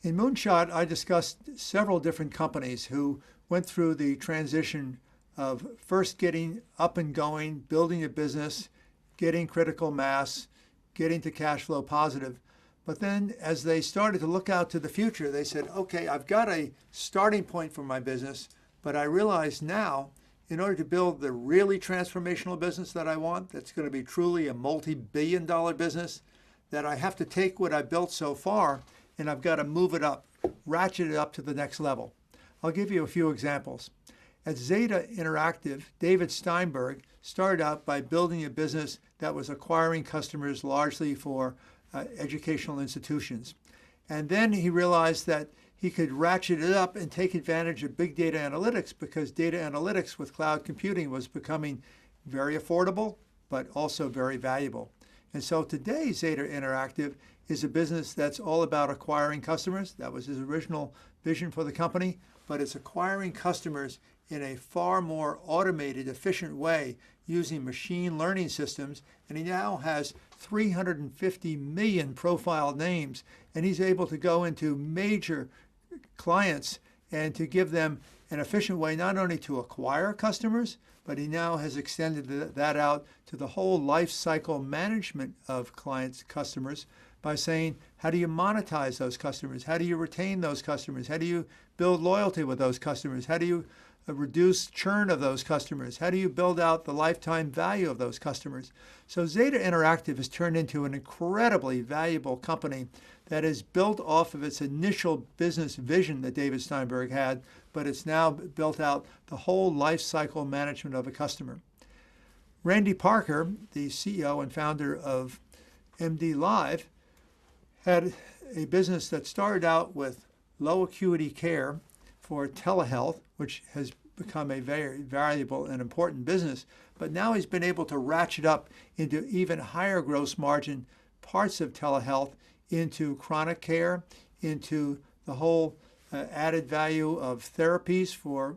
In Moonshot, I discussed several different companies who went through the transition of first getting up and going, building a business, getting critical mass, getting to cash flow positive. But then as they started to look out to the future, they said, okay, I've got a starting point for my business, but I realize now, in order to build the really transformational business that I want, that's going to be truly a multi-billion-dollar business, that I have to take what I built so far and I've got to move it up, ratchet it up to the next level. I'll give you a few examples. At Zeta Interactive, David Steinberg started out by building a business that was acquiring customers largely for educational institutions. And then he realized that he could ratchet it up and take advantage of big data analytics, because data analytics with cloud computing was becoming very affordable, but also very valuable. And so today, Zeta Interactive is a business that's all about acquiring customers. That was his original vision for the company, but it's acquiring customers in a far more automated, efficient way using machine learning systems. And he now has 350 million profiled names, and he's able to go into major clients and to give them an efficient way not only to acquire customers, but he now has extended that out to the whole life cycle management of clients' customers by saying, how do you monetize those customers? How do you retain those customers? How do you build loyalty with those customers? How do you reduce churn of those customers? How do you build out the lifetime value of those customers? So Zeta Interactive has turned into an incredibly valuable company that is built off of its initial business vision that David Steinberg had, but it's now built out the whole life cycle management of a customer. Randy Parker, the CEO and founder of MD Live, had a business that started out with low acuity care for telehealth, which has become a very valuable and important business. But now he's been able to ratchet up into even higher gross margin parts of telehealth, into chronic care, into the whole added value of therapies for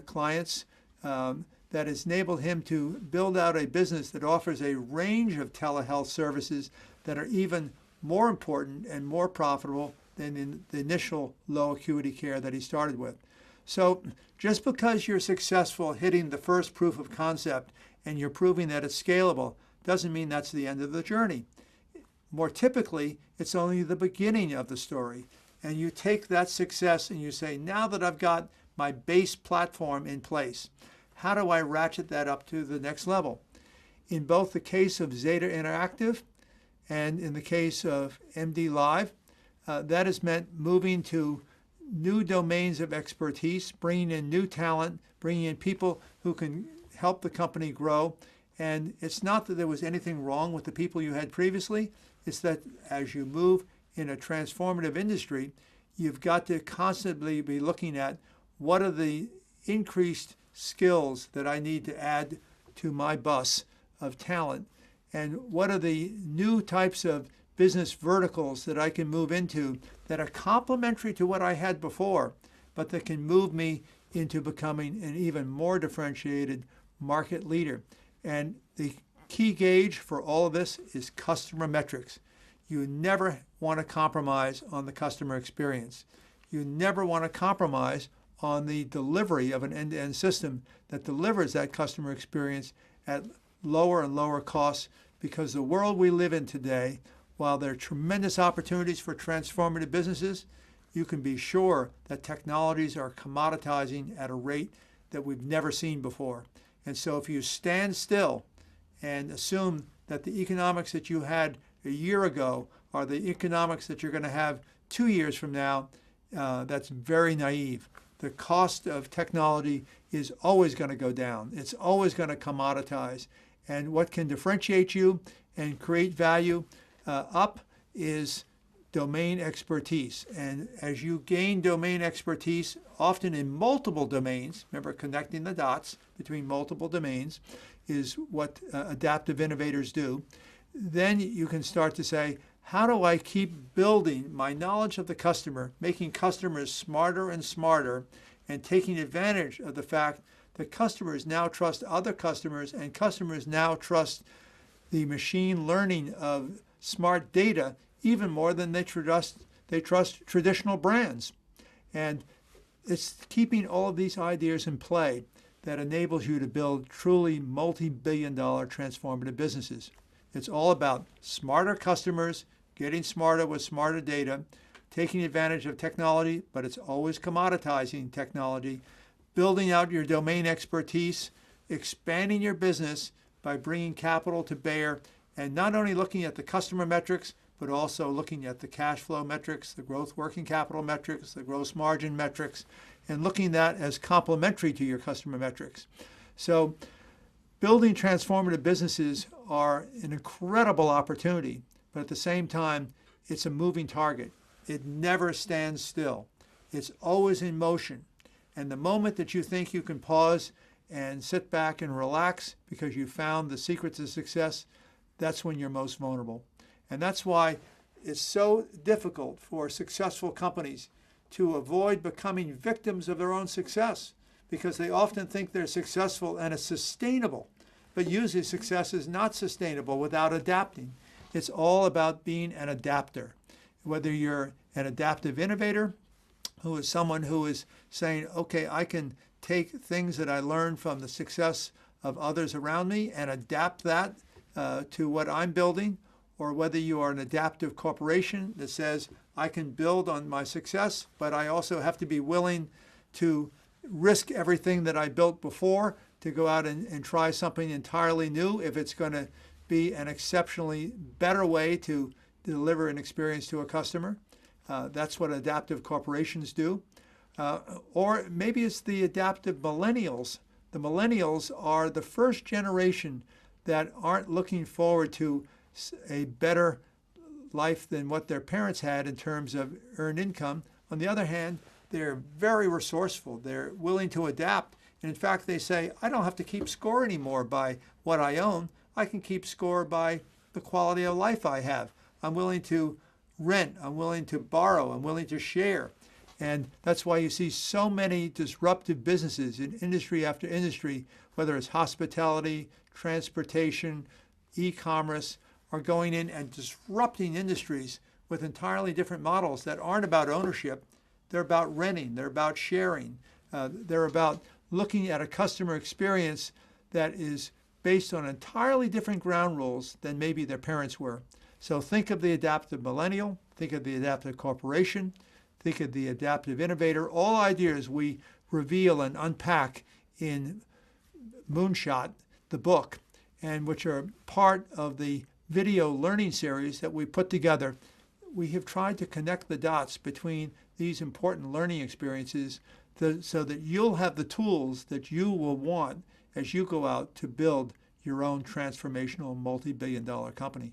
clients, that has enabled him to build out a business that offers a range of telehealth services that are even more important and more profitable than in the initial low acuity care that he started with. So just because you're successful hitting the first proof of concept and you're proving that it's scalable doesn't mean that's the end of the journey. More typically, it's only the beginning of the story. And you take that success and you say, now that I've got my base platform in place, how do I ratchet that up to the next level? In both the case of Zeta Interactive and in the case of MD Live, that has meant moving to new domains of expertise, bringing in new talent, bringing in people who can help the company grow. And it's not that there was anything wrong with the people you had previously. It's that as you move in a transformative industry, you've got to constantly be looking at what are the increased skills that I need to add to my bus of talent, and what are the new types of business verticals that I can move into that are complementary to what I had before, but that can move me into becoming an even more differentiated market leader. And the key gauge for all of this is customer metrics. You never want to compromise on the customer experience. You never want to compromise on the delivery of an end-to-end system that delivers that customer experience at lower and lower costs, because the world we live in today, while there are tremendous opportunities for transformative businesses, you can be sure that technologies are commoditizing at a rate that we've never seen before. And so if you stand still and assume that the economics that you had a year ago are the economics that you're going to have 2 years from now, that's very naive. The cost of technology is always going to go down. It's always going to commoditize. And what can differentiate you and create value up is domain expertise. And as you gain domain expertise, often in multiple domains, remember connecting the dots between multiple domains is what adaptive innovators do, then you can start to say, how do I keep building my knowledge of the customer, making customers smarter and smarter, and taking advantage of the fact that customers now trust other customers, and customers now trust the machine learning of smart data even more than they trust they trust traditional brands. And it's keeping all of these ideas in play that enables you to build truly multi-billion-dollar transformative businesses. It's all about smarter customers, getting smarter with smarter data, taking advantage of technology, but it's always commoditizing technology, building out your domain expertise, expanding your business by bringing capital to bear, and not only looking at the customer metrics, but also looking at the cash flow metrics, the growth working capital metrics, the gross margin metrics, and looking at that as complementary to your customer metrics. So building transformative businesses are an incredible opportunity, but at the same time, it's a moving target. It never stands still. It's always in motion. And the moment that you think you can pause and sit back and relax because you found the secret to success, that's when you're most vulnerable. And that's why it's so difficult for successful companies to avoid becoming victims of their own success, because they often think they're successful and it's sustainable. But usually success is not sustainable without adapting. It's all about being an adapter. Whether you're an adaptive innovator, who is someone who is saying, okay, I can take things that I learned from the success of others around me and adapt that to what I'm building, or whether you are an adaptive corporation that says, I can build on my success, but I also have to be willing to risk everything that I built before to go out and try something entirely new if it's going to be an exceptionally better way to deliver an experience to a customer. That's what adaptive corporations do. Or maybe it's the adaptive millennials. The millennials are the first generation that aren't looking forward to a better life than what their parents had in terms of earned income. On the other hand, they're very resourceful. They're willing to adapt. And in fact, they say, I don't have to keep score anymore by what I own. I can keep score by the quality of life I have. I'm willing to rent. I'm willing to borrow. I'm willing to share. And that's why you see so many disruptive businesses in industry after industry, whether it's hospitality, transportation, e-commerce, are going in and disrupting industries with entirely different models that aren't about ownership. They're about renting. They're about sharing. They're about looking at a customer experience that is based on entirely different ground rules than maybe their parents were. So think of the adaptive millennial, think of the adaptive corporation, think of the adaptive innovator, all ideas we reveal and unpack in Moonshot, the book, and which are part of the video learning series that we put together. We have tried to connect the dots between these important learning experiences so that you'll have the tools that you will want as you go out to build your own transformational multi-billion-dollar company.